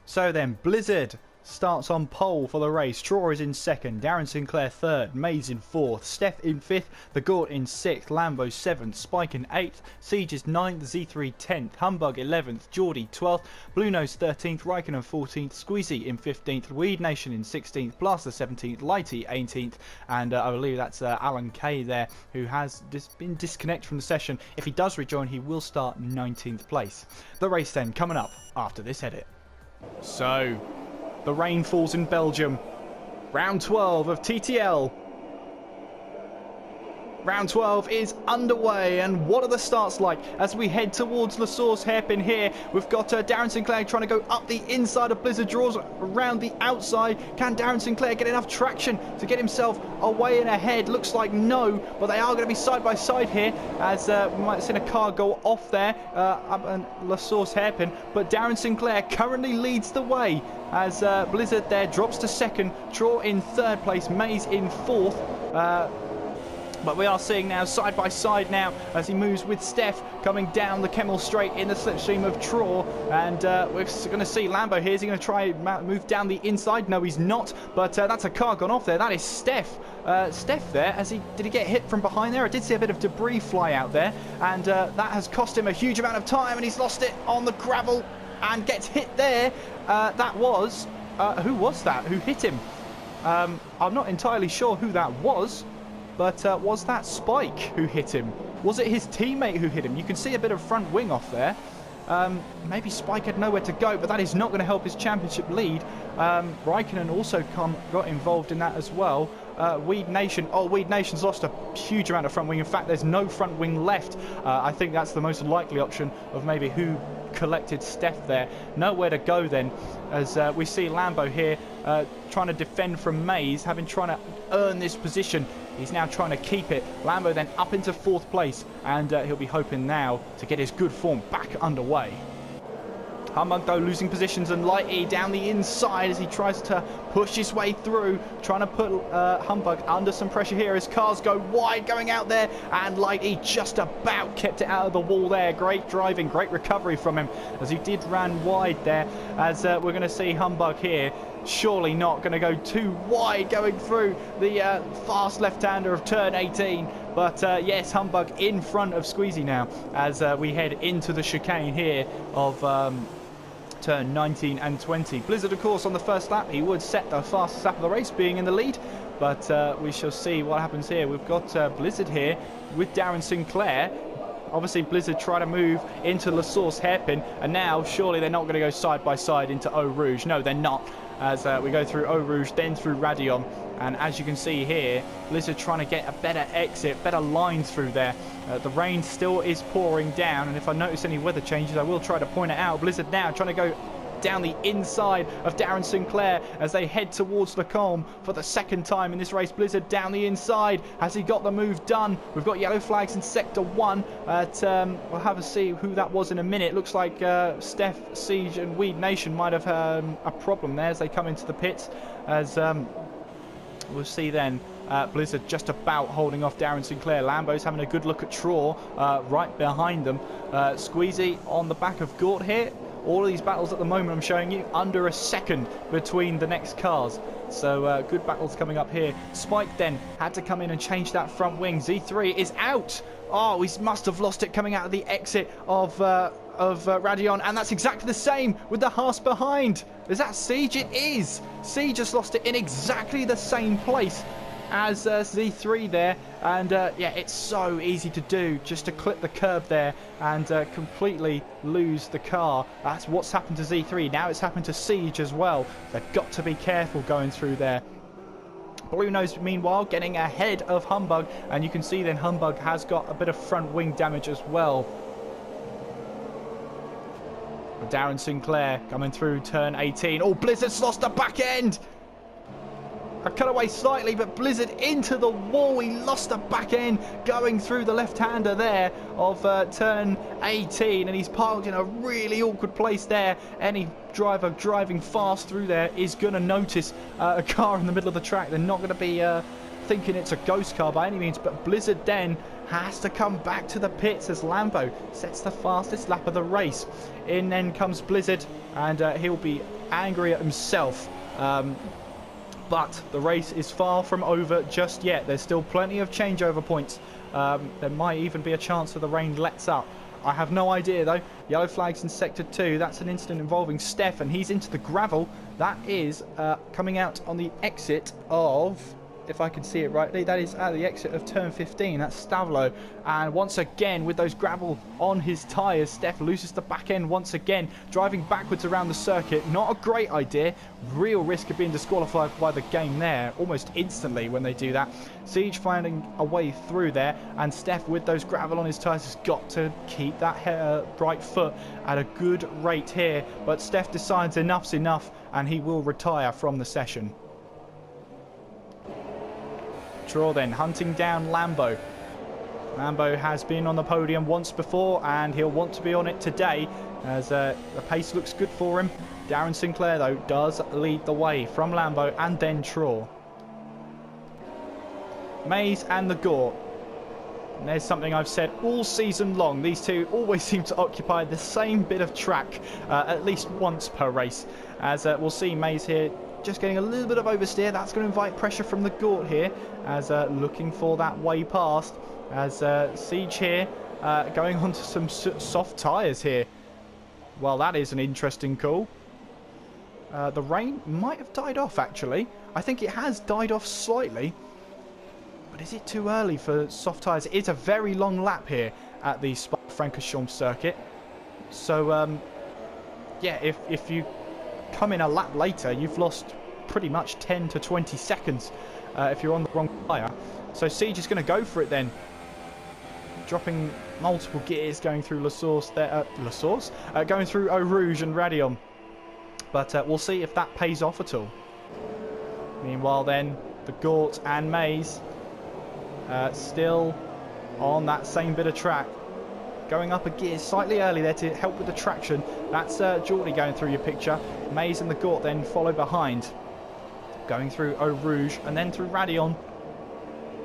So then, Blizzard starts on pole for the race. Traw is in second, Darren Sinclair third, Mays in fourth, Steph in fifth, The Gort in sixth, Lambo seventh, Spike in eighth, Siege is ninth, Z3 10th, Humbug 11th, Geordie 12th, Blue Nose 13th, Raikkonen 14th, Squeezy in 15th, Weed Nation in 16th, Blaster 17th, Lighty 18th, and I believe that's Alan Kay there, who has been disconnected from the session. If he does rejoin, he will start 19th place. The race then coming up after this edit. So, the rain falls in Belgium. Round 12 of TTL. Round 12 is underway, and what are the starts like as we head towards La Source hairpin here? We've got Darren Sinclair trying to go up the inside of Blizzard, draws around the outside. Can Darren Sinclair get enough traction to get himself away and ahead? Looks like no, but they are going to be side by side here, as we might have seen a car go off there up in La Source hairpin, but Darren Sinclair currently leads the way as Blizzard there drops to second, Traw in third place, Mays in fourth. But we are seeing now side by side now as he moves with Steph coming down the Kemmel Straight in the slipstream of Traw, and we're going to see Lambo here. Is he going to try and move down the inside? No, he's not, but that's a car gone off there. That is Steph. Steph there, did he get hit from behind there? I did see a bit of debris fly out there, and that has cost him a huge amount of time, and he's lost it on the gravel and gets hit there. That was, who was that? Who hit him? I'm not entirely sure who that was. But was that Spike who hit him? Was it his teammate who hit him? You can see a bit of front wing off there. Maybe Spike had nowhere to go, but that is not going to help his championship lead. Raikkonen also got involved in that as well. Weed Nation. Oh, Weed Nation's lost a huge amount of front wing. In fact, there's no front wing left. I think that's the most likely option of maybe who collected Steph there. Nowhere to go then, as we see Lambo here trying to defend from Mays, trying to earn this position. He's now trying to keep it. Lambo then up into fourth place, and he'll be hoping now to get his good form back underway. Humbug though losing positions, and Lighty down the inside as he tries to push his way through, trying to put Humbug under some pressure here as cars go wide going out there, and Lighty just about kept it out of the wall there. Great driving, great recovery from him as he did run wide there, as we're going to see Humbug here surely not going to go too wide going through the fast left-hander of turn 18. But yes, Humbug in front of Squeezy now as we head into the chicane here of turn 19 and 20. Blizzard, of course, on the first lap, he would set the fastest lap of the race, being in the lead. But we shall see what happens here. We've got Blizzard here with Darren Sinclair. Obviously, Blizzard try to move into La Source hairpin, and now surely they're not going to go side by side into Eau Rouge. No, they're not. As we go through Eau Rouge, then through Radion, and as you can see here, Blizzard trying to get a better exit, better line through there. The rain still is pouring down, and if I notice any weather changes, I will try to point it out. Blizzard now trying to go down the inside of Darren Sinclair as they head towards Lacombe for the second time in this race. Blizzard down the inside. Has he got the move done? We've got yellow flags in sector 1. We'll have a see who that was in a minute. Looks like Steph, Siege and Weed Nation might have a problem there as they come into the pits, as we'll see then. Blizzard just about holding off Darren Sinclair. Lambo's having a good look at Traw right behind them. Squeezy on the back of Gort here. All of these battles at the moment I'm showing you under a second between the next cars. So good battles coming up here. Spike then had to come in and change that front wing. Z3 is out. Oh, he must have lost it coming out of the exit of Radion, and that's exactly the same with the Haas behind. Is that Siege? It is. Siege just lost it in exactly the same place as Z3 there, and yeah, it's so easy to do, just to clip the curb there and completely lose the car. That's what's happened to Z3. Now it's happened to Siege as well. They've got to be careful going through there. Blue Nose, meanwhile, getting ahead of Humbug, and you can see then Humbug has got a bit of front wing damage as well. Darren Sinclair coming through turn 18. Oh, Blizzard's lost the back end. I cut away slightly, but Blizzard into the wall. He lost the back end going through the left-hander there of turn 18, and he's parked in a really awkward place there. Any driver driving fast through there is going to notice a car in the middle of the track. They're not going to be thinking it's a ghost car by any means, but Blizzard then has to come back to the pits as Lambo sets the fastest lap of the race. In then comes Blizzard, and he'll be angry at himself. But the race is far from over just yet. There's still plenty of changeover points. There might even be a chance that the rain lets up. I have no idea though. Yellow flags in sector 2. That's an incident involving Steph, and he's into the gravel. That is coming out on the exit of, if I can see it rightly, that is at the exit of turn 15. That's Stavlo. And once again, with those gravel on his tyres, Steph loses the back end once again, driving backwards around the circuit. Not a great idea. Real risk of being disqualified by the game there, almost instantly when they do that. Siege finding a way through there, and Steph, with those gravel on his tyres, has got to keep that right foot at a good rate here. But Steph decides enough's enough, and he will retire from the session. Draw then, hunting down Lambo. Lambo has been on the podium once before, and he'll want to be on it today, as the pace looks good for him. Darren Sinclair, though, does lead the way from Lambo and then Traw. Mays and the Gort. And there's something I've said all season long. These two always seem to occupy the same bit of track at least once per race. As we'll see Mays here just getting a little bit of oversteer. That's going to invite pressure from the Gort here, as looking for that way past. As Siege here going on to some soft tyres here. Well, that is an interesting call. The rain might have died off, actually. I think it has died off slightly. But is it too early for soft tyres? It is a very long lap here at the Spa-Francorchamps circuit. So, yeah, if you come in a lap later, you've lost pretty much 10 to 20 seconds if you're on the wrong tyre. So Siege is going to go for it then. Dropping multiple gears, going through La Source there, going through Eau Rouge and Radion. But we'll see if that pays off at all. Meanwhile then, the Gort and Mays still on that same bit of track. Going up a gear slightly early there to help with the traction. That's Geordie going through your picture. Mays and the Gort then follow behind. Going through Eau Rouge and then through Radion.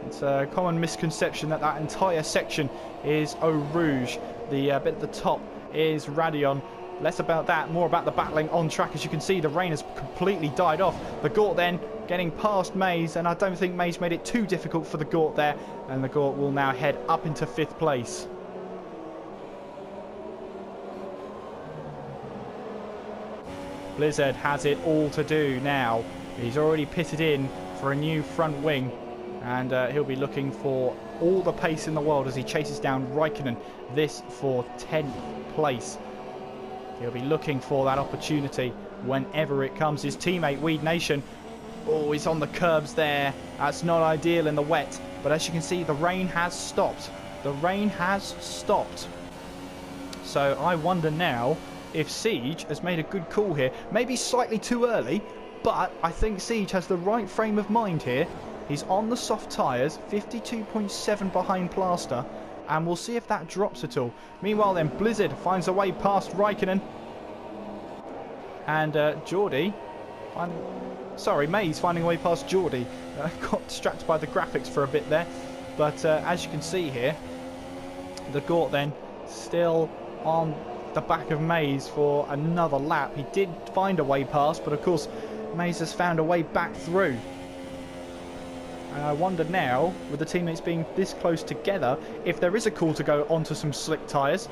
It's a common misconception that that entire section is Eau Rouge. The bit at the top is Radion. Less about that, more about the battling on track. As you can see, the rain has completely died off. The Gort then getting past Mays, and I don't think Mays made it too difficult for the Gort there. And the Gort will now head up into 5th place. Blizzard has it all to do now. He's already pitted in for a new front wing, and he'll be looking for all the pace in the world as he chases down Raikkonen, this for 10th place. He'll be looking for that opportunity whenever it comes. His teammate Weed Nation, oh, he's on the curbs there. That's not ideal in the wet, but as you can see, the rain has stopped. The rain has stopped. So I wonder now if Siege has made a good call here. Maybe slightly too early, but I think Siege has the right frame of mind here. He's on the soft tyres, 52.7 behind Plaster, and we'll see if that drops at all. Meanwhile then, Blizzard finds a way past Raikkonen. And Mays finding a way past Geordie. Got distracted by the graphics for a bit there. But as you can see here, the Gort then still on the back of Mays for another lap. He did find a way past, but of course Mays has found a way back through. And I wonder now, with the teammates being this close together, if there is a call to go onto some slick tyres,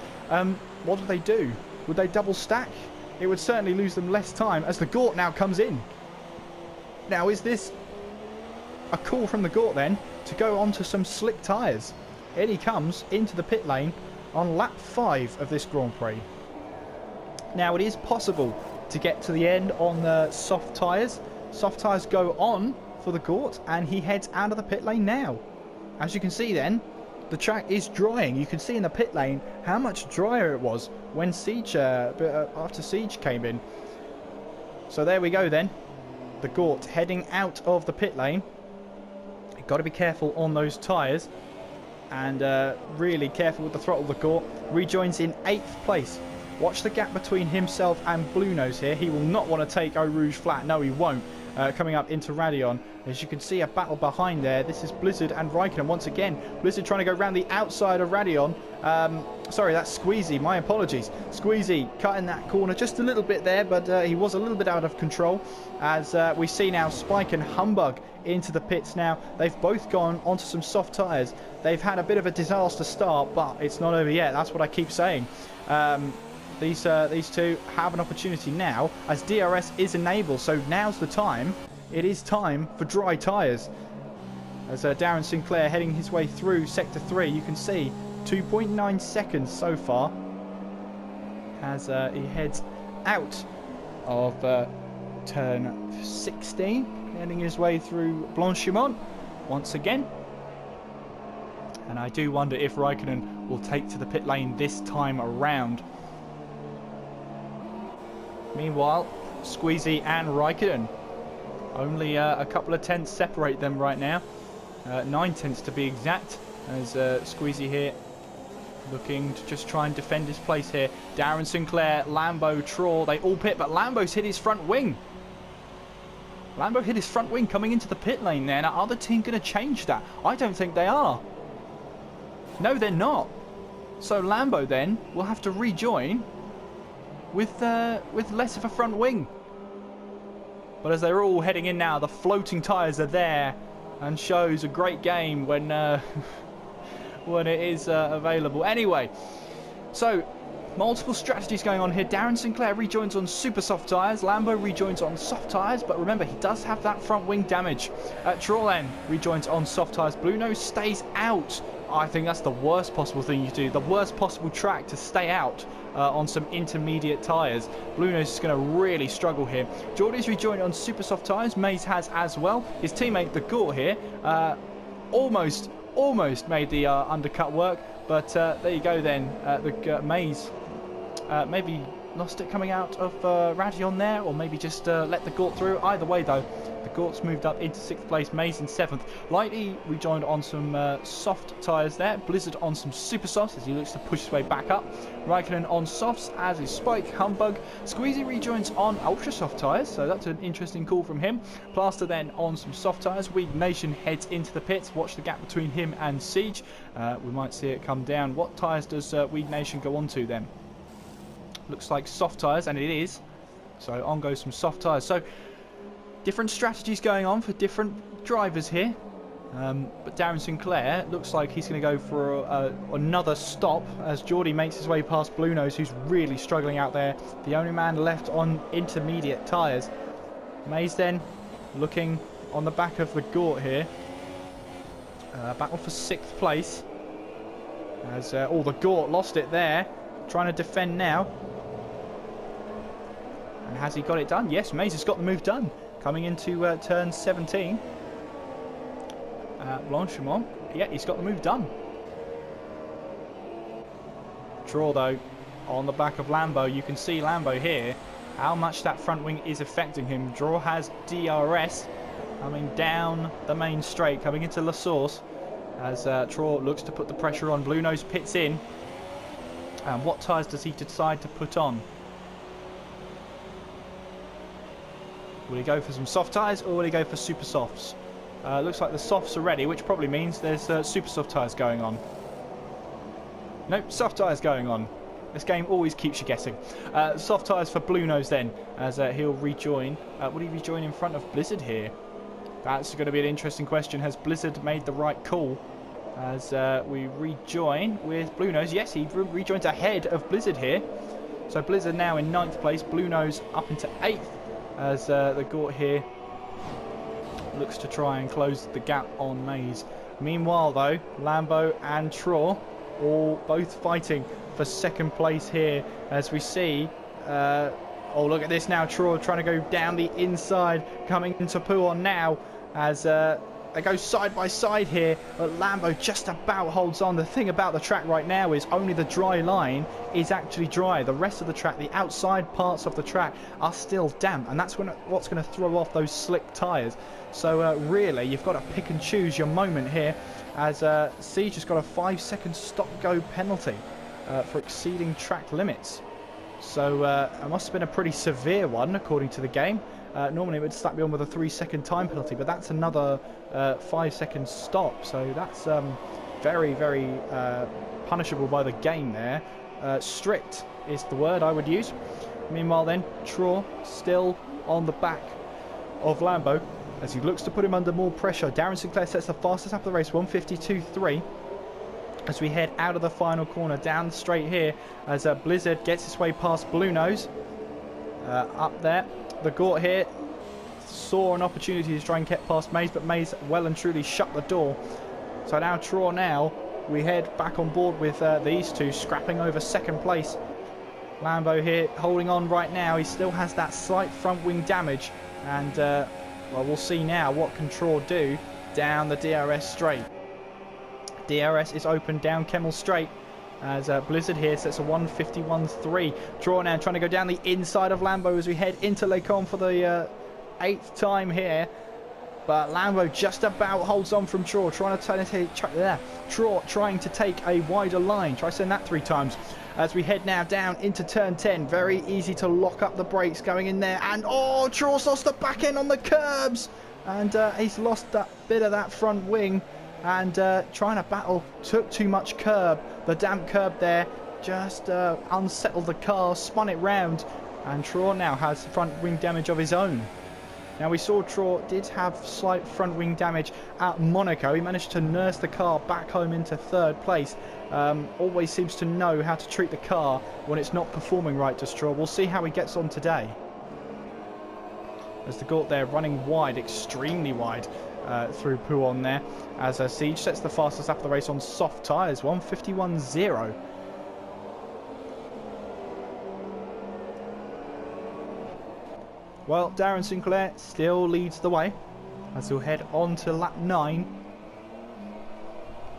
what do they do? Would they double stack? It would certainly lose them less time as the Gort now comes in. Now, is this a call from the Gort then to go onto some slick tyres? In he comes into the pit lane on lap 5 of this Grand Prix. Now, it is possible to get to the end on the soft tyres. Soft tyres go on for the Gort, and he heads out of the pit lane now. As you can see then, the track is drying. You can see in the pit lane how much drier it was when Siege, after Siege came in. So there we go then. The Gort heading out of the pit lane. You've got to be careful on those tyres, and really careful with the throttle. The Gort rejoins in 8th place. Watch the gap between himself and Blue Nose here. He will not want to take Eau Rouge flat. No, he won't. coming up into Radeon. As you can see, a battle behind there. This is Blizzard and Raikkonen once again. Blizzard trying to go around the outside of Radeon. Sorry, that's Squeezy. My apologies. Squeezy cutting that corner just a little bit there, but he was a little bit out of control. As we see now Spike and Humbug into the pits now. They've both gone onto some soft tyres. They've had a bit of a disaster start, but it's not over yet. That's what I keep saying. These two have an opportunity now as DRS is enabled. So now's the time. It is time for dry tyres. As Darren Sinclair heading his way through Sector 3, you can see 2.9 seconds so far as he heads out of turn 16, heading his way through Blanchimont once again. And I do wonder if Raikkonen will take to the pit lane this time around. Meanwhile, Squeezy and Raikkonen, only a couple of tenths separate them right now. 9 tenths to be exact, as Squeezy here looking to just try and defend his place here. Darren Sinclair, Lambo, Traw, they all pit, but Lambo's hit his front wing. Lambo hit his front wing coming into the pit lane there. Now, are the team going to change that? I don't think they are. No, they're not. So Lambo then will have to rejoin with less of a front wing. But as they're all heading in now, the floating tyres are there and shows a great game when when it is available. Anyway, so multiple strategies going on here. Darren Sinclair rejoins on super soft tyres. Lambo rejoins on soft tyres, but remember, he does have that front wing damage. Trawlen rejoins on soft tyres. Blue Nose stays out. I think that's the worst possible thing you do. The worst possible track to stay out on some intermediate tyres. Blue Nose is going to really struggle here. Geordie's rejoined on super soft tyres. Maze has as well. His teammate, the Gore here, almost made the undercut work. But there you go then. The Maze maybe lost it coming out of Radeon there, or maybe just let the Gort through. Either way though, the Gort's moved up into 6th place, Maze in 7th. Lighty rejoined on some soft tyres there. Blizzard on some super softs as he looks to push his way back up. Raikkonen on softs, as is Spike, Humbug. Squeezy rejoins on ultra soft tyres, so that's an interesting call from him. Plaster then on some soft tyres. Weed Nation heads into the pits. Watch the gap between him and Siege. We might see it come down. What tyres does Weed Nation go on to then? Looks like soft tyres, and it is. So on goes some soft tyres. So different strategies going on for different drivers here. But Darren Sinclair looks like he's going to go for another stop as Geordie makes his way past Blue Nose, who's really struggling out there. The only man left on intermediate tyres. Maze then looking on the back of the Gort here. Battle for 6th place. As the Gort lost it there. Trying to defend now. And has he got it done? Yes, Maze has got the move done. Coming into turn 17. Blanchimont. Yeah, he's got the move done. Draw though on the back of Lambo. You can see Lambo here, how much that front wing is affecting him. Draw has DRS coming down the main straight, coming into La Source. As Traw looks to put the pressure on. Blue Nose pits in. And what tyres does he decide to put on? Will he go for some soft tyres or will he go for super softs? Looks like the softs are ready, which probably means there's super soft tyres going on. Nope, soft tyres going on. This game always keeps you guessing. Soft tyres for Blue Nose then, as he'll rejoin. Will he rejoin in front of Blizzard here? That's going to be an interesting question. Has Blizzard made the right call? As we rejoin with Blue Nose. Yes, he rejoins ahead of Blizzard here. So Blizzard now in 9th place. Blue Nose up into 8th. As the Gort here looks to try and close the gap on Maze. Meanwhile though, Lambo and Traw all both fighting for 2nd place here. As we see, oh look at this now, Traw trying to go down the inside, coming into Pouon now. As they go side by side here, but Lambo just about holds on. The thing about the track right now is only the dry line is actually dry. The rest of the track, the outside parts of the track, are still damp, and that's what's going to throw off those slick tyres. So really, you've got to pick and choose your moment here, as Siege has got a 5-second stop-go penalty for exceeding track limits. So it must have been a pretty severe one, according to the game. Normally it would slap you on with a 3-second time penalty, but that's another 5-second stop. So that's very, very punishable by the game there. Strict is the word I would use. Meanwhile then, Traw still on the back of Lambo as he looks to put him under more pressure. Darren Sinclair sets the fastest lap of the race, 1:52.3. As we head out of the final corner, down straight here as Blizzard gets his way past Blue Nose. Up there, the Gort here saw an opportunity to try and get past Mays, but Mays well and truly shut the door. So now Traw now, we head back on board with these two scrapping over second place. Lambo here holding on right now. He still has that slight front wing damage, and well, we'll see now what can Traw do down the DRS straight. DRS is open down Kemmel straight as Blizzard here sets a 1:51.3. Traw now trying to go down the inside of Lambo as we head into Les Combes for the 8th time here. But Lambo just about holds on from Traw, trying to take a wider line. Try saying that 3 times. As we head now down into turn 10, very easy to lock up the brakes going in there. And oh, Traw's lost the back end on the curbs. And he's lost that bit of that front wing. And trying to battle, took too much curb. The damp curb there just unsettled the car, spun it round. And Traw now has front wing damage of his own. Now we saw Traw did have slight front wing damage at Monaco. He managed to nurse the car back home into 3rd place. Always seems to know how to treat the car when it's not performing right, does Traw. We'll see how he gets on today. As the Gort there running wide, extremely wide through Pouon there. As Siege sets the fastest lap of the race on soft tyres, 1:51.0. Well, Darren Sinclair still leads the way as he'll head on to lap 9.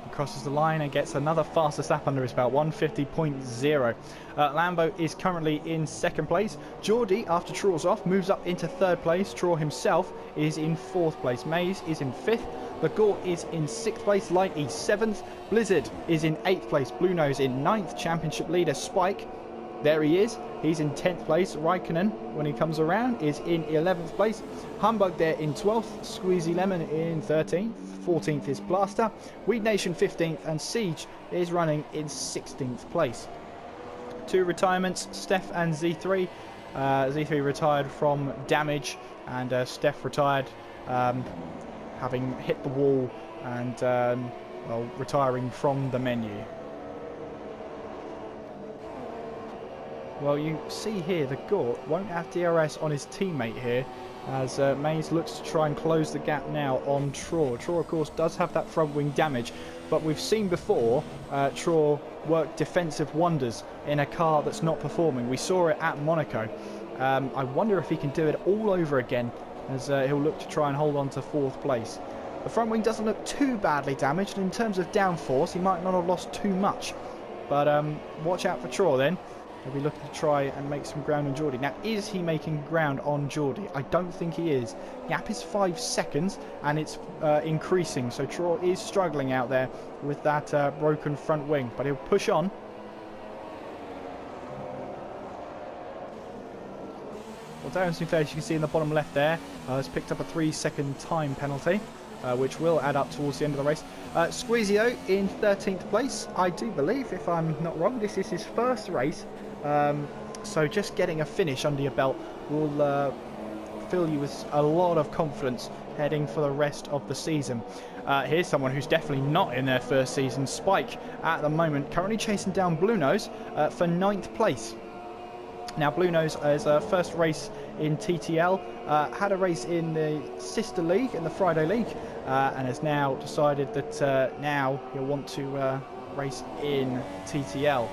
He crosses the line and gets another fastest lap under his belt, 1:50.0. Lambo is currently in 2nd place. Geordie, after Traw's off, moves up into 3rd place. Traw himself is in 4th place. Mays is in 5th. The Gort is in 6th place. Light is 7th. Blizzard is in 8th place. Blue Nose in 9th. Championship leader Spike, there he is. He's in 10th place. Raikkonen, when he comes around, is in 11th place. Humbug there in 12th. Squeezy Lemon in 13th. 14th is Plaster. Weed Nation 15th. And Siege is running in 16th place. 2 retirements, Steph and Z3. Z3 retired from damage, and Steph retired having hit the wall and well, retiring from the menu. Well, you see here the Gort won't have DRS on his teammate here, as Mays looks to try and close the gap now on Traw. Traw, of course, does have that front wing damage, but we've seen before Traw work defensive wonders in a car that's not performing. We saw it at Monaco. I wonder if he can do it all over again, as he'll look to try and hold on to 4th place. The front wing doesn't look too badly damaged, and in terms of downforce, he might not have lost too much. But watch out for Traw then. He'll be looking to try and make some ground on Geordie. Now, is he making ground on Geordie? I don't think he is. Gap is 5 seconds, and it's increasing. So Traw is struggling out there with that broken front wing, but he'll push on. Well, Darren Sinclair, as you can see in the bottom left there, has picked up a 3-second time penalty, which will add up towards the end of the race. Squeezio in 13th place, I do believe, if I'm not wrong. This is his first race, so just getting a finish under your belt will fill you with a lot of confidence heading for the rest of the season. Here's someone who's definitely not in their first season. Spike, at the moment, currently chasing down Blue Nose for 9th place. Now, Blue Nose is first race in TTL, had a race in the sister league, in the Friday league, and has now decided that now he'll want to race in TTL.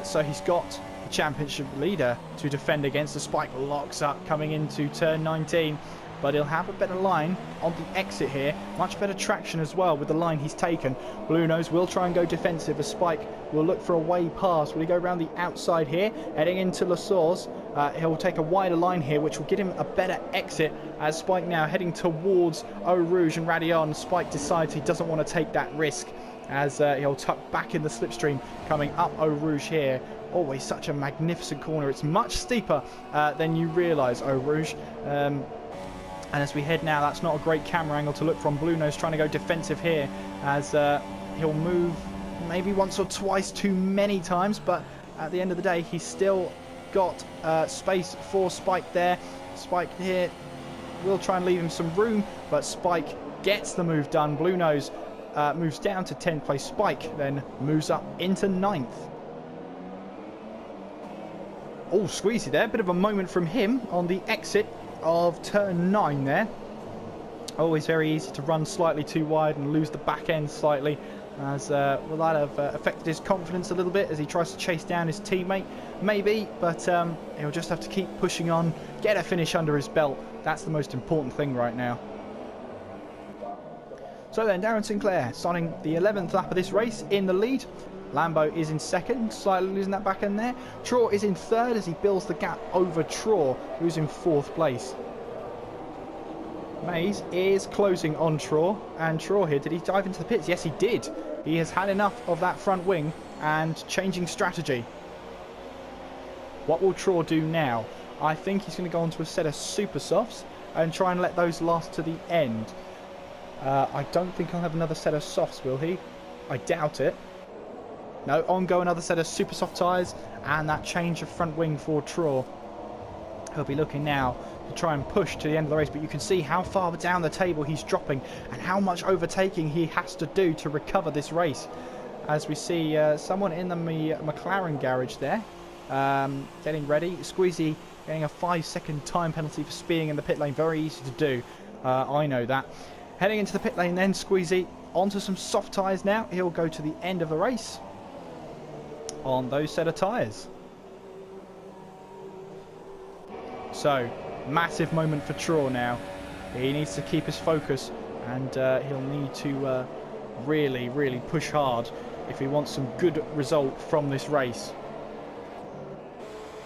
So he's got the championship leader to defend against. The Spike locks up coming into turn 19, but he'll have a better line on the exit here. Much better traction as well with the line he's taken. Blue Nose will try and go defensive as Spike will look for a way past. Will he go around the outside here, heading into La Source? He'll take a wider line here, which will give him a better exit as Spike now heading towards Eau Rouge and Radion. Spike decides he doesn't want to take that risk as he'll tuck back in the slipstream, coming up Eau Rouge here. Always such a magnificent corner. It's much steeper than you realise, Eau Rouge. And as we head now, that's not a great camera angle to look from. Blue Nose trying to go defensive here, as he'll move maybe once or twice too many times, but at the end of the day, he's still got space for Spike there. Spike here will try and leave him some room, but Spike gets the move done. Blue Nose moves down to 10th place. Spike then moves up into 9th. Oh, squeezy there. Bit of a moment from him on the exit of turn 9 there. Always very easy to run slightly too wide and lose the back end slightly, as will that have affected his confidence a little bit as he tries to chase down his teammate? Maybe, but he'll just have to keep pushing on, get a finish under his belt. That's the most important thing right now. So then, Darren Sinclair starting the 11th lap of this race in the lead. Lambo is in second, slightly losing that back end there. Traw is in third as he builds the gap over Traw, who's in 4th place. Mays is closing on Traw, and Traw here, did he dive into the pits? Yes, he did. He has had enough of that front wing and changing strategy. What will Traw do now? I think he's going to go onto a set of super softs and try and let those last to the end. I don't think he'll have another set of softs, will he? I doubt it. No, on go another set of super soft tyres and that change of front wing for Traw. He'll be looking now to try and push to the end of the race, but you can see how far down the table he's dropping and how much overtaking he has to do to recover this race. As we see someone in the McLaren garage there getting ready. Squeezy getting a 5-second time penalty for speeding in the pit lane. Very easy to do. I know that. Heading into the pit lane then, Squeezy onto some soft tyres now. He'll go to the end of the race on those set of tyres. So, massive moment for Traw now. He needs to keep his focus, and he'll need to really push hard if he wants some good result from this race.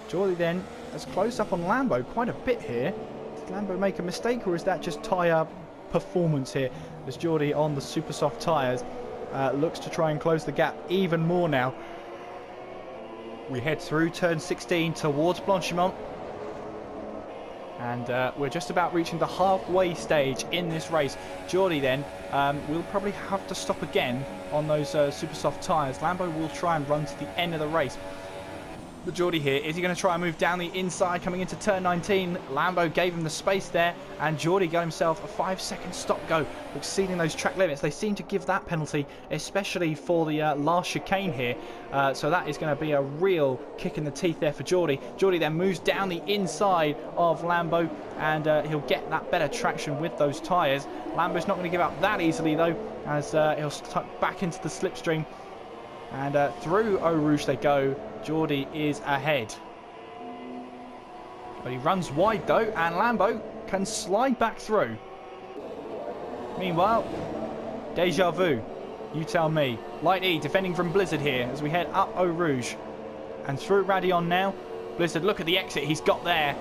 Geordie then has closed up on Lambo quite a bit here. Did Lambo make a mistake, or is that just tyre performance here? As Geordie on the super soft tyres looks to try and close the gap even more now. We head through turn 16 towards Blanchimont. And we're just about reaching the halfway stage in this race. Geordie then will probably have to stop again on those super soft tyres. Lambo will try and run to the end of the race. But Geordie here, is he going to try and move down the inside coming into turn 19? Lambo gave him the space there, and Geordie got himself a 5-second stop go, exceeding those track limits. They seem to give that penalty, especially for the last chicane here. So that is going to be a real kick in the teeth there for Geordie. Geordie then moves down the inside of Lambo, and he'll get that better traction with those tyres. Lambo's not going to give up that easily though, as he'll tuck back into the slipstream. And through Eau Rouge they go. Geordie is ahead. But he runs wide though, and Lambo can slide back through. Meanwhile, Deja Vu, you tell me. Light E defending from Blizzard here as we head up Eau Rouge. And through Radion now. Blizzard, look at the exit he's got there.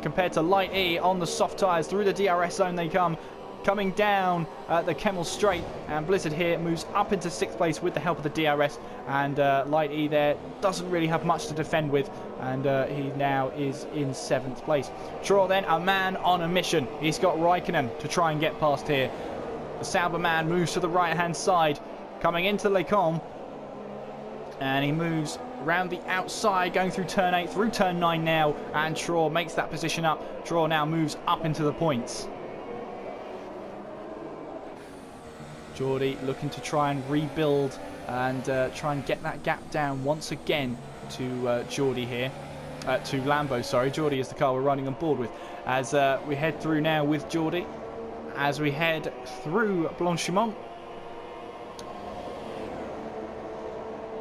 Compared to Light E on the soft tyres, through the DRS zone they come. Coming down the Kemmel Straight, and Blizzard here moves up into 6th place with the help of the DRS, and Light E there doesn't really have much to defend with, and he now is in 7th place. Traw then, a man on a mission. He's got Raikkonen to try and get past here. The Sauber man moves to the right hand side, coming into Les Combes, and he moves round the outside, going through turn 8, through turn 9 now, and Traw makes that position up. Traw now moves up into the points. Geordie looking to try and rebuild and try and get that gap down once again to Geordie here. To Lambo, sorry. Geordie is the car we're running on board with. As we head through now with Geordie. As we head through Blanchimont.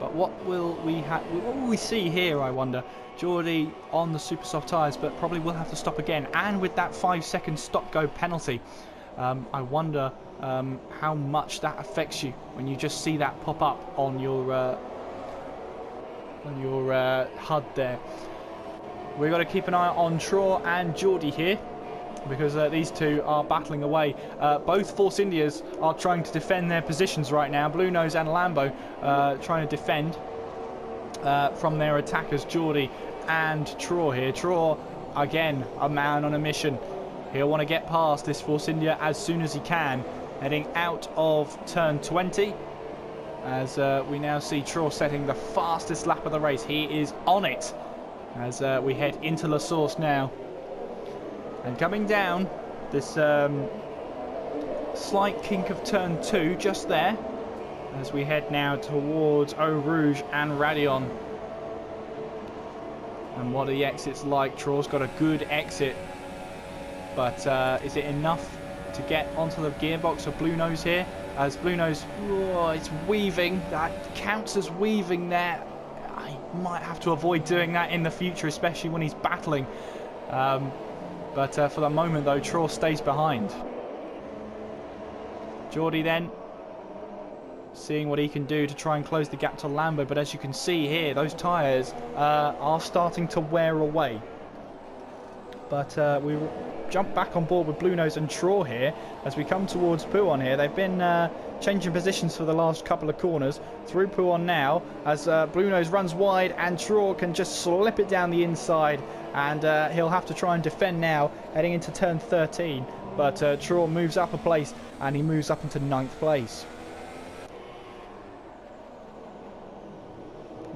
But what will we see here, I wonder? Geordie on the super soft tyres, but probably will have to stop again. And with that 5-second stop-go penalty. I wonder how much that affects you when you just see that pop up on your HUD there. We've got to keep an eye on Traw and Geordie here because these two are battling away. Both Force Indias are trying to defend their positions right now. Blue Nose and Lambo trying to defend from their attackers, Geordie and Traw here. Traw, again, a man on a mission. He'll want to get past this Force India as soon as he can, heading out of turn 20. As we now see Traw setting the fastest lap of the race. He is on it as we head into La Source now. And coming down this slight kink of turn 2 just there, as we head now towards Eau Rouge and Radion. And what are the exits like? Traw's got a good exit, but is it enough to get onto the gearbox of Blue Nose here? As Blue Nose, it's weaving. That counts as weaving there. I might have to avoid doing that in the future, especially when he's battling. But for the moment, though, Traw stays behind. Geordie then seeing what he can do to try and close the gap to Lambo. But as you can see here, those tyres are starting to wear away. But we jump back on board with Blue Nose and Traw here as we come towards Pouon here. They've been changing positions for the last couple of corners. Through Pouon now as Blue Nose runs wide and Traw can just slip it down the inside, and he'll have to try and defend now heading into turn 13. But Traw moves up a place and he moves up into 9th place.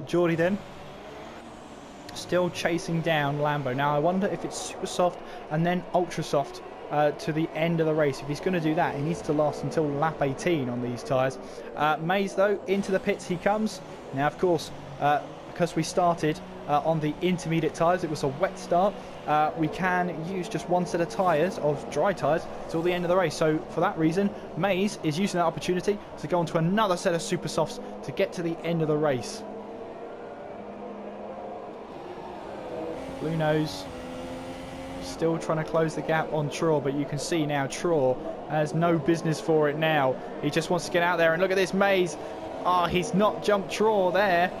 Geordie then still chasing down Lambo. Now I wonder if it's super soft and then ultra soft to the end of the race. If he's going to do that, he needs to last until lap 18 on these tyres. Mays though, into the pits he comes. Now of course, because we started on the intermediate tyres, it was a wet start, we can use just one set of tyres, of dry tyres, till the end of the race. So for that reason, Mays is using that opportunity to go onto another set of super softs to get to the end of the race. Blue Nose still trying to close the gap on Traw, but you can see now Traw has no business for it now. He just wants to get out there, and look at this Mays. He's not jumped Traw there.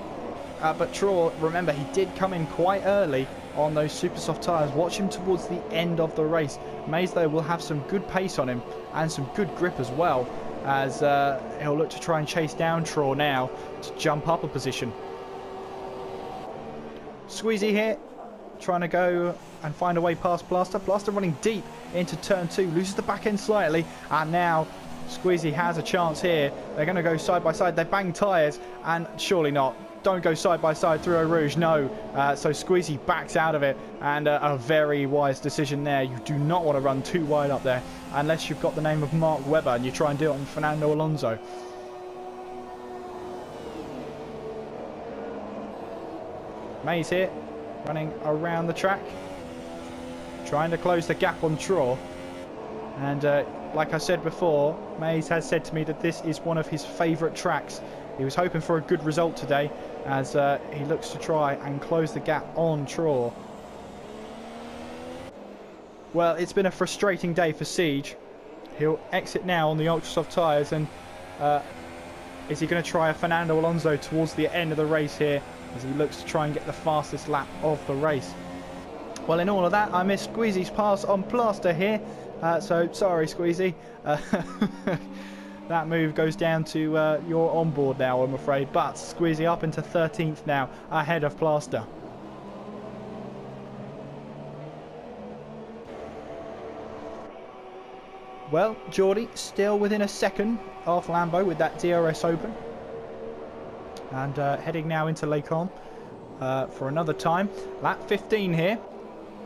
But Traw, remember, he did come in quite early on those super soft tyres. Watch him towards the end of the race. Mays, though, will have some good pace on him and some good grip as well, as he'll look to try and chase down Traw now to jump up a position. Squeezy here, trying to go and find a way past Plaster. Plaster running deep into turn 2, loses the back end slightly, and now Squeezy has a chance here. They're going to go side by side. They bang tyres, and surely not. Don't go side by side through Eau Rouge, no. So Squeezy backs out of it, and a very wise decision there. You do not want to run too wide up there unless you've got the name of Mark Webber and you try and do it on Fernando Alonso. Mays here, running around the track, trying to close the gap on Traw. And like I said before, Mays has said to me that this is one of his favourite tracks. He was hoping for a good result today as he looks to try and close the gap on Traw. Well, it's been a frustrating day for Siege. He'll exit now on the ultra soft tyres, and is he going to try a Fernando Alonso towards the end of the race here as he looks to try and get the fastest lap of the race? Well, in all of that, I missed Squeezy's pass on Plaster here, so sorry Squeezy. That move goes down to your onboard now, I'm afraid. But Squeezy up into 13th now, ahead of Plaster. Well, Geordie still within a second off Lambo with that DRS open. And heading now into Les Combes for another time. Lap 15 here.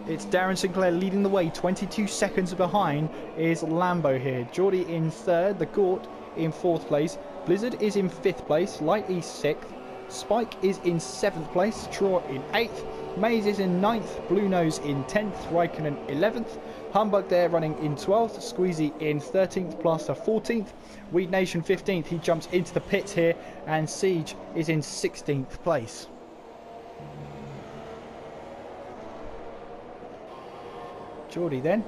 It's Darren Sinclair leading the way. 22 seconds behind is Lambo here. Geordie in 3rd, the Gort in 4th place. Blizzard is in 5th place. Light East 6th. Spike is in 7th place. Traw in 8th. Mays is in 9th. Blue Nose in 10th. Raikkonen 11th. Humbug there running in 12th. Squeezy in 13th. Plaster 14th. Weed Nation 15th. He jumps into the pits here. And Siege is in 16th place. Geordie then,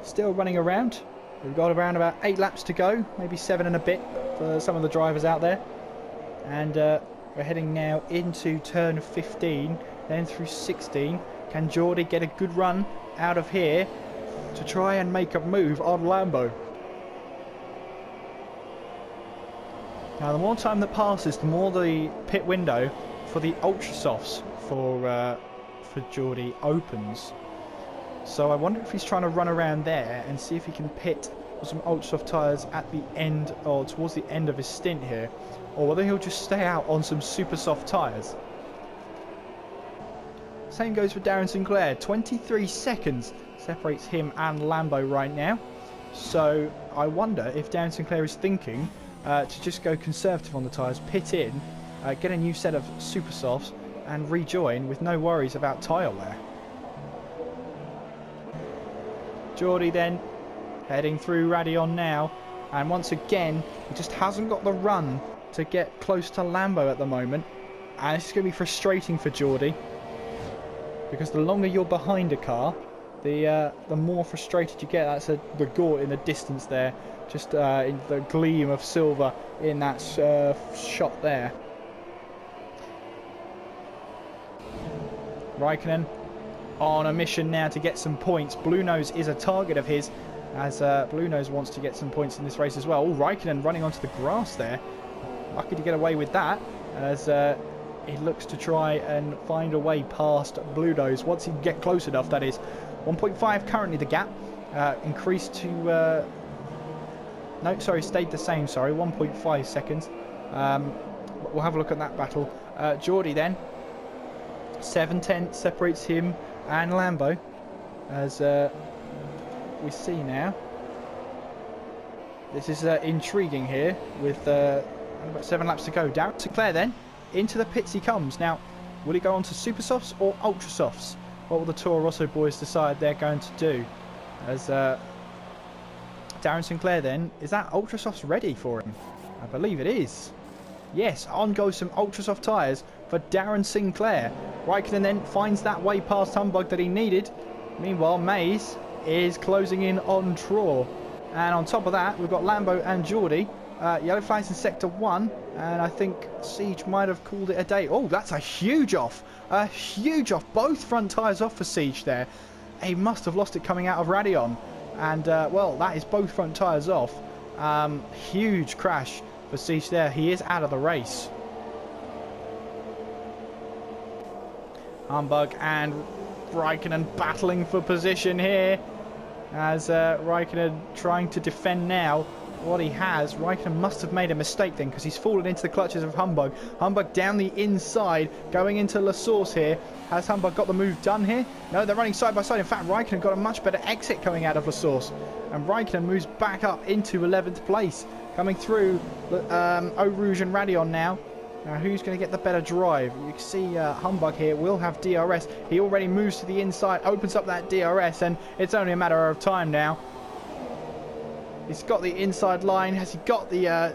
still running around. We've got around about 8 laps to go, maybe 7 and a bit for some of the drivers out there. And we're heading now into turn 15, then through 16. Can Geordie get a good run out of here to try and make a move on Lambo. Now, the more time that passes, the more the pit window for the ultra softs for Geordie opens. So I wonder if he's trying to run around there and see if he can pit with some ultra soft tyres at the end or towards the end of his stint here, or whether he'll just stay out on some super soft tyres. Same goes for Darren Sinclair. 23 seconds separates him and Lambo right now. So I wonder if Darren Sinclair is thinking to just go conservative on the tyres, pit in, get a new set of super softs and rejoin with no worries about tyre wear. Geordie then heading through Radion now, and once again he just hasn't got the run to get close to Lambo at the moment, and it's going to be frustrating for Geordie because the longer you're behind a car, the more frustrated you get. That's the Gort in the distance there, just in the gleam of silver in that shot there. Raikkonen on a mission now to get some points. Blue Nose is a target of his, as Blue Nose wants to get some points in this race as well. Oh, Raikkonen running onto the grass there. Lucky to get away with that, as he looks to try and find a way past Blue Nose once he can get close enough, that is. 1.5 currently the gap, increased to no, sorry, stayed the same, sorry, 1.5 seconds. We'll have a look at that battle. Geordie then, 7/10 separates him and Lambo, as we see now. This is intriguing here with about 7 laps to go. Darren Sinclair then, into the pits he comes. Now, will he go on to super softs or ultra softs? What will the Toro Rosso boys decide they're going to do? As Darren Sinclair then, is that ultra softs ready for him? I believe it is. Yes, on goes some ultra soft tyres for Darren Sinclair. Raikkonen then finds that way past Humbug that he needed. Meanwhile, Mays is closing in on Traw. And on top of that, we've got Lambo and Geordie. Yellow flags in Sector 1, and I think Siege might have called it a day. Oh, that's a huge off. A huge off. Both front tyres off for Siege there. He must have lost it coming out of Radion. And, well, that is both front tyres off. Huge crash for Siege there. He is out of the race. Humbug and Raikkonen battling for position here, as Raikkonen trying to defend now what he has. Raikkonen must have made a mistake then, because he's fallen into the clutches of Humbug. Humbug down the inside, going into La Source here. Has Humbug got the move done here? No, they're running side by side. In fact, Raikkonen got a much better exit coming out of La Source, and Raikkonen moves back up into 11th place, coming through Eau Rouge and Radion now. Now, who's going to get the better drive? You can see Humbug here will have DRS. He already moves to the inside, opens up that DRS, and it's only a matter of time now. He's got the inside line. Has he got the a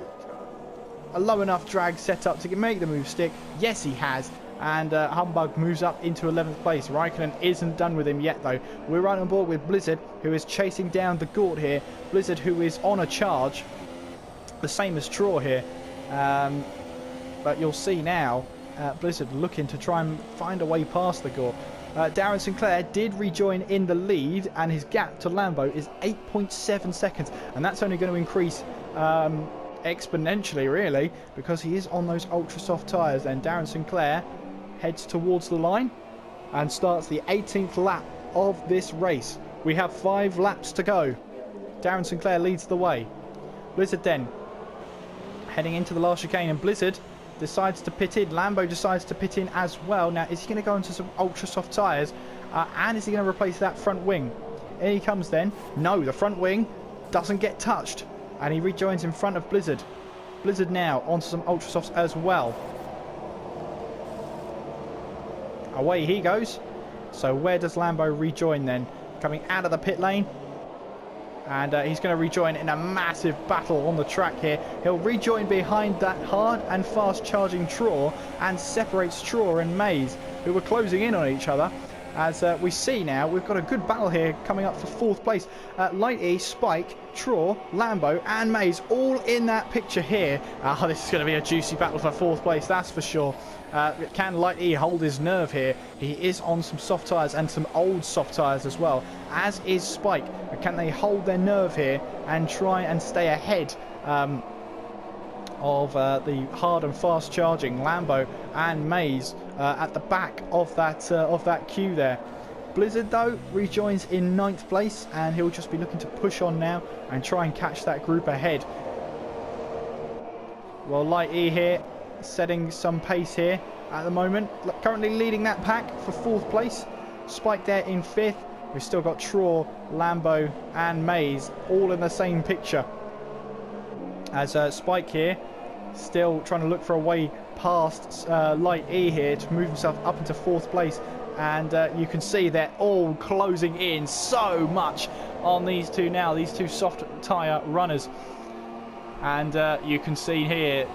low enough drag set up to make the move stick? Yes, he has. And Humbug moves up into 11th place. Raikkonen isn't done with him yet, though. We're right on board with Blizzard, who is chasing down the Gort here. Blizzard, who is on a charge, the same as Traw here. But you'll see now, Blizzard looking to try and find a way past the Gort. Darren Sinclair did rejoin in the lead, and his gap to Lambo is 8.7 seconds, and that's only going to increase exponentially, really, because he is on those ultra soft tyres. And Darren Sinclair heads towards the line and starts the 18th lap of this race. We have 5 laps to go. Darren Sinclair leads the way. Blizzard then heading into the last chicane, and Blizzard decides to pit in. Lambo decides to pit in as well. Now, is he going to go into some ultra soft tyres? And is he going to replace that front wing? Here he comes then. No, the front wing doesn't get touched, and he rejoins in front of Blizzard. Blizzard now onto some ultra softs as well. Away he goes. So where does Lambo rejoin then? Coming out of the pit lane. And he's going to rejoin in a massive battle on the track here. He'll rejoin behind that hard and fast charging Traw, and separates Traw and Mays, who were closing in on each other. As we see now, we've got a good battle here coming up for 4th place. Light E, Spike, Traw, Lambo and Maze all in that picture here. This is going to be a juicy battle for 4th place, that's for sure. Can Light E hold his nerve here? He is on some soft tyres and some old soft tyres as well, as is Spike. Can they hold their nerve here and try and stay ahead of the hard and fast charging Lambo and Maze at the back of that queue there? Blizzard though rejoins in 9th place, and he'll just be looking to push on now and try and catch that group ahead. Well, Light E here setting some pace here at the moment, currently leading that pack for 4th place. Spike there in 5th. We've still got Traw, Lambo and Maze all in the same picture, as Spike here still trying to look for a way past Light E here to move himself up into 4th place. And you can see they're all closing in so much on these two now, these two soft tyre runners. And you can see here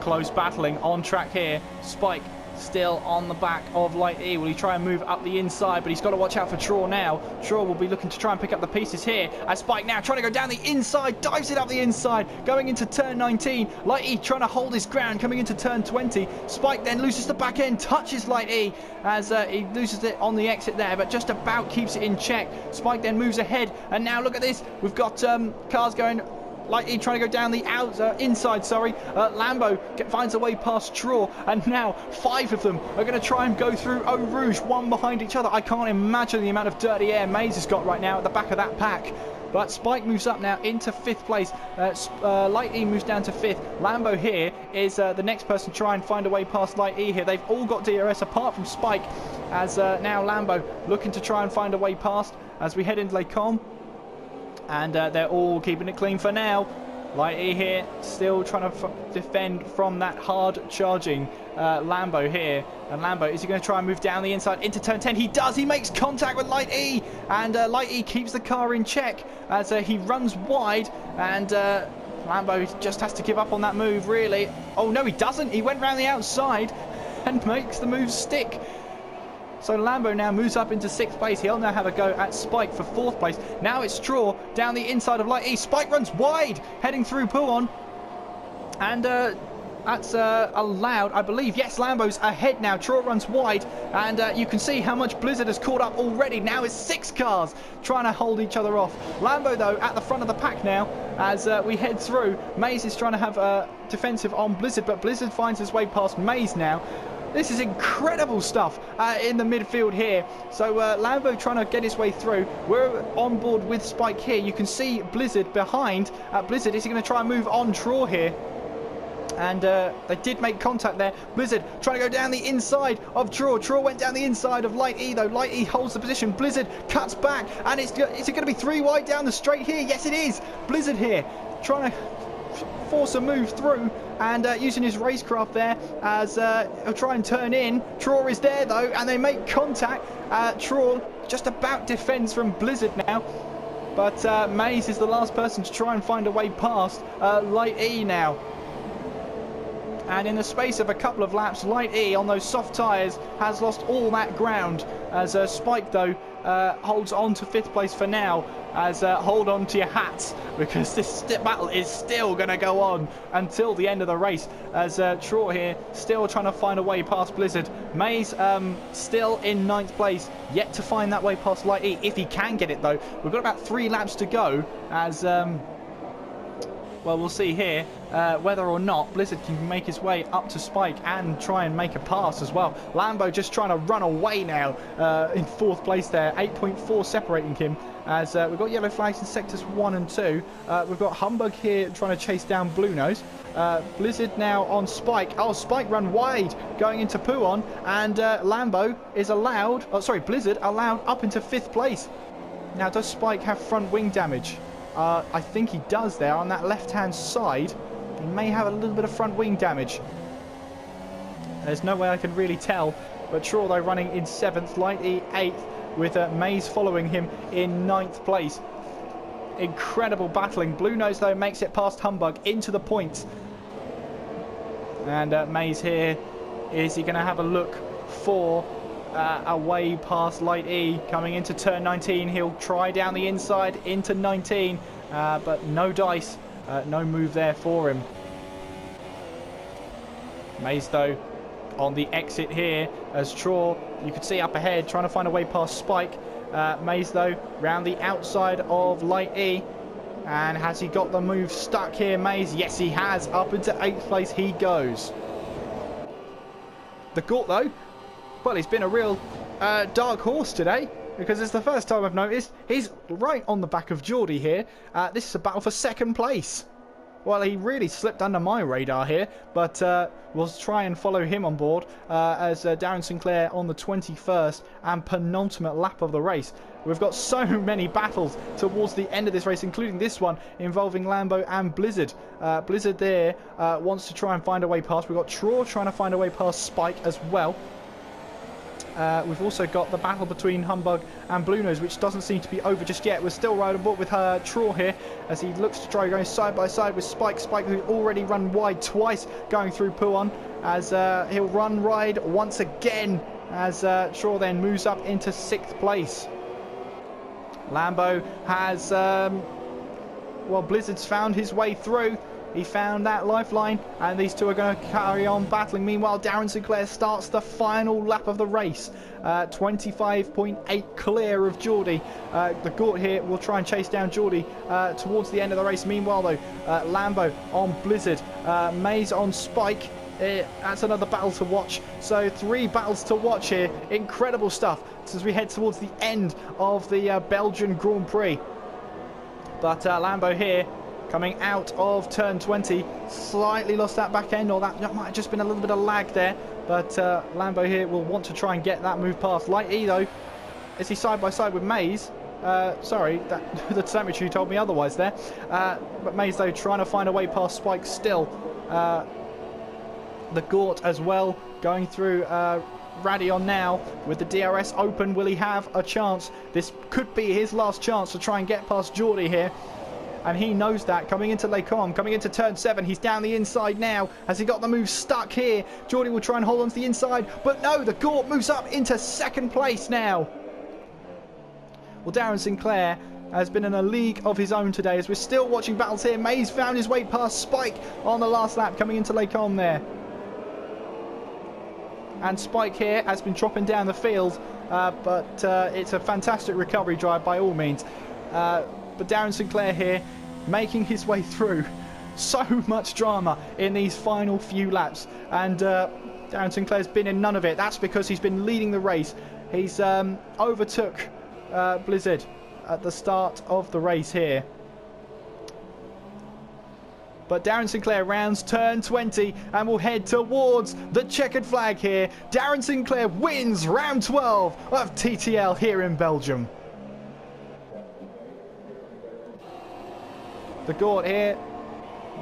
close battling on track here. Spike still on the back of Light E. Will he try and move up the inside? But he's got to watch out for Traw now. Traw will be looking to try and pick up the pieces here, as Spike now trying to go down the inside, dives it up the inside, going into turn 19. Light E trying to hold his ground, coming into turn 20. Spike then loses the back end, touches Light E as he loses it on the exit there, but just about keeps it in check. Spike then moves ahead, and now look at this. We've got cars going. Light E trying to go down the inside, sorry. Lambo finds a way past Traw, and now 5 of them are going to try and go through Eau Rouge, one behind each other. I can't imagine the amount of dirty air Maze has got right now at the back of that pack. But Spike moves up now into 5th place. Light E moves down to 5th. Lambo here is the next person to try and find a way past Light E here. They've all got DRS apart from Spike, as now Lambo looking to try and find a way past as we head into Les Combes. And they're all keeping it clean for now. Light E here still trying to defend from that hard charging Lambo here. And Lambo, is he going to try and move down the inside into turn 10? He does. He makes contact with Light E. And Light E keeps the car in check as he runs wide. And Lambo just has to give up on that move, really. Oh, no, he doesn't. He went round the outside and makes the move stick. So Lambo now moves up into 6th place. He'll now have a go at Spike for 4th place. Now it's Traw down the inside of Light E. Spike runs wide, heading through Pouon. And that's allowed, I believe. Yes, Lambo's ahead now. Traw runs wide. And you can see how much Blizzard has caught up already. Now it's 6 cars trying to hold each other off. Lambo, though, at the front of the pack now as we head through. Maze is trying to have a defensive on Blizzard, but Blizzard finds his way past Maze now. This is incredible stuff in the midfield here. So Lambo trying to get his way through. We're on board with Spike here. You can see Blizzard behind. Blizzard, is he going to try and move on Traw here? And they did make contact there. Blizzard trying to go down the inside of Traw. Traw went down the inside of Light E, though. Light E holds the position. Blizzard cuts back. And is it going to be 3 wide down the straight here? Yes, it is. Blizzard here trying to force a move through, and using his racecraft there as he'll try and turn in. Traw is there though, and they make contact. Traw just about defends from Blizzard now, but Maze is the last person to try and find a way past Light E now. And in the space of a couple of laps, Light E on those soft tyres has lost all that ground, as Spike though holds on to 5th place for now. As hold on to your hats, because this battle is still going to go on until the end of the race, as Traw here still trying to find a way past Blizzard. Maze still in 9th place, yet to find that way past Light E, if he can get it though. We've got about 3 laps to go, as well, we'll see here whether or not Blizzard can make his way up to Spike and try and make a pass as well. Lambo just trying to run away now in 4th place there, 8.4 separating him, as we've got yellow flags in sectors 1 and 2. We've got Humbug here trying to chase down Blue Nose. Blizzard now on Spike. Oh, Spike run wide going into Pouon, and Lambo is allowed, Blizzard allowed up into 5th place. Now, does Spike have front wing damage? I think he does there on that left-hand side. He may have a little bit of front wing damage. There's no way I can really tell. But Traw, though, running in 7th, Light E 8th, with Maze following him in 9th place. Incredible battling. Blue Nose, though, makes it past Humbug into the points. And Maze here, is he going to have a look for away past Light E. Coming into turn 19, he'll try down the inside into 19, but no dice, no move there for him. Mays, though, on the exit here as Traw, you could see up ahead, trying to find a way past Spike. Mays, though, round the outside of Light E. And has he got the move stuck here, Mays? Yes, he has. Up into 8th place he goes. The Gort, though, well, he's been a real dark horse today, because it's the first time I've noticed he's right on the back of Geordie here. This is a battle for 2nd place. Well, he really slipped under my radar here, but we'll try and follow him on board as Darren Sinclair on the 21st and penultimate lap of the race. We've got so many battles towards the end of this race, including this one involving Lambo and Blizzard. Blizzard there wants to try and find a way past. We've got Traw trying to find a way past Spike as well. We've also got the battle between Humbug and Blue Nose, which doesn't seem to be over just yet. We're still right on board with Traw here as he looks to try going side by side with Spike. Spike, who's already run wide twice going through Puon, as he'll run wide once again as Traw then moves up into 6th place. Lambo has, well, Blizzard's found his way through. He found that lifeline, and these two are going to carry on battling. Meanwhile, Darren Sinclair starts the final lap of the race. 25.8 clear of Geordie. The Gort here will try and chase down Geordie towards the end of the race. Meanwhile, though, Lambo on Blizzard, Mays on Spike. That's another battle to watch. So 3 battles to watch here. Incredible stuff as we head towards the end of the Belgian Grand Prix. But Lambo here, coming out of turn 20, slightly lost that back end, or that might have just been a little bit of lag there. But Lambo here will want to try and get that move past. Light E, though, is he side by side with Mays? Sorry, the telemetry told me otherwise there. But Mays, though, trying to find a way past Spike still. The Gort as well, going through Radion now with the DRS open. Will he have a chance? This could be his last chance to try and get past Geordie here. And he knows that. Coming into Lecom, coming into turn 7, he's down the inside now. Has he got the move stuck here? Geordie will try and hold on to the inside, but no, the Gort moves up into 2nd place now. Well, Darren Sinclair has been in a league of his own today as we're still watching battles here. Mays found his way past Spike on the last lap, coming into Lecom there. And Spike here has been dropping down the field, but it's a fantastic recovery drive by all means. But Darren Sinclair here making his way through. So much drama in these final few laps, and Darren Sinclair's been in none of it. That's because he's been leading the race. He's overtook Blizzard at the start of the race here. But Darren Sinclair rounds turn 20 and will head towards the checkered flag here. Darren Sinclair wins round 12 of TTL here in Belgium. The Gort here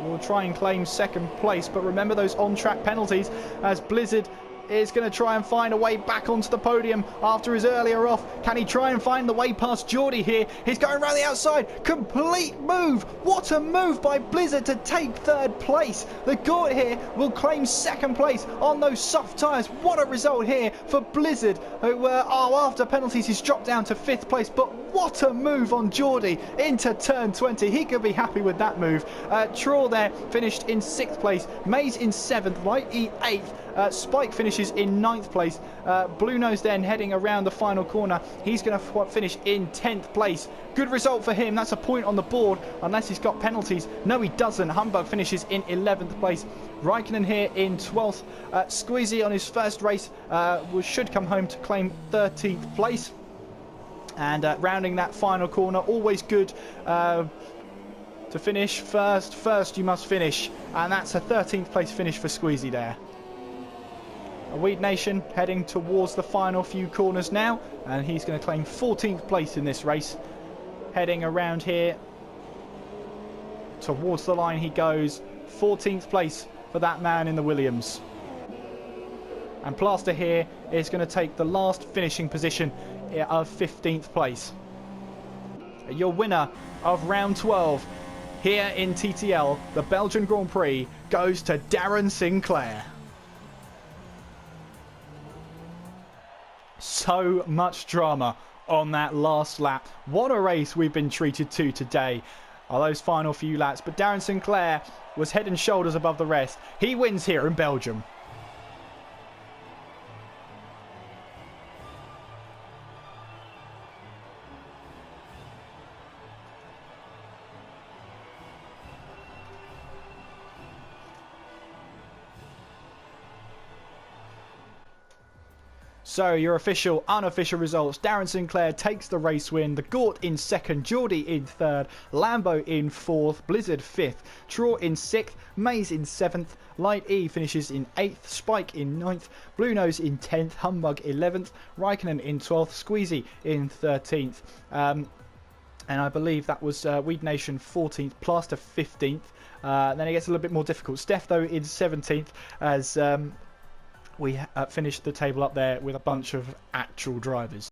will try and claim 2nd place, but remember those on-track penalties as Blizzard is going to try and find a way back onto the podium after his earlier off. Can he try and find the way past Geordie here? He's going around the outside. Complete move. What a move by Blizzard to take 3rd place. The Gort here will claim 2nd place on those soft tyres. What a result here for Blizzard, who after penalties he's dropped down to 5th place. But what a move on Geordie into turn 20. He could be happy with that move. Traw there finished in 6th place. Mays in 7th. Light E 8th. Spike finishes in 9th place. Blue Nose then heading around the final corner. He's going to finish in 10th place. Good result for him. That's a point on the board, unless he's got penalties. No, he doesn't. Humbug finishes in 11th place. Raikkonen here in 12th. Squeezy on his first race should come home to claim 13th place. And rounding that final corner, always good to finish first. First you must finish. And that's a 13th place finish for Squeezy there. Weed Nation heading towards the final few corners now, and he's going to claim 14th place in this race. Heading around here towards the line he goes. 14th place for that man in the Williams. And Plaster here is going to take the last finishing position of 15th place. Your winner of round 12 here in TTL, the Belgian Grand Prix, goes to Darren Sinclair. so much drama on that last lap. What a race we've been treated to today. Are those final few laps, but Darren Sinclair was head and shoulders above the rest. He wins here in Belgium. So your official, unofficial results. Darren Sinclair takes the race win. The Gort in second, Geordie in third, Lambo in fourth, Blizzard fifth, Traw in sixth, Maze in seventh, Light E finishes in eighth, Spike in ninth, Blue Nose in 10th, Humbug 11th, Raikkonen in 12th, Squeezy in 13th. And I believe that was Weed Nation 14th, Plaster 15th. Then it gets a little bit more difficult. Steph, though, in 17th as... we finished the table up there with a bunch of actual drivers.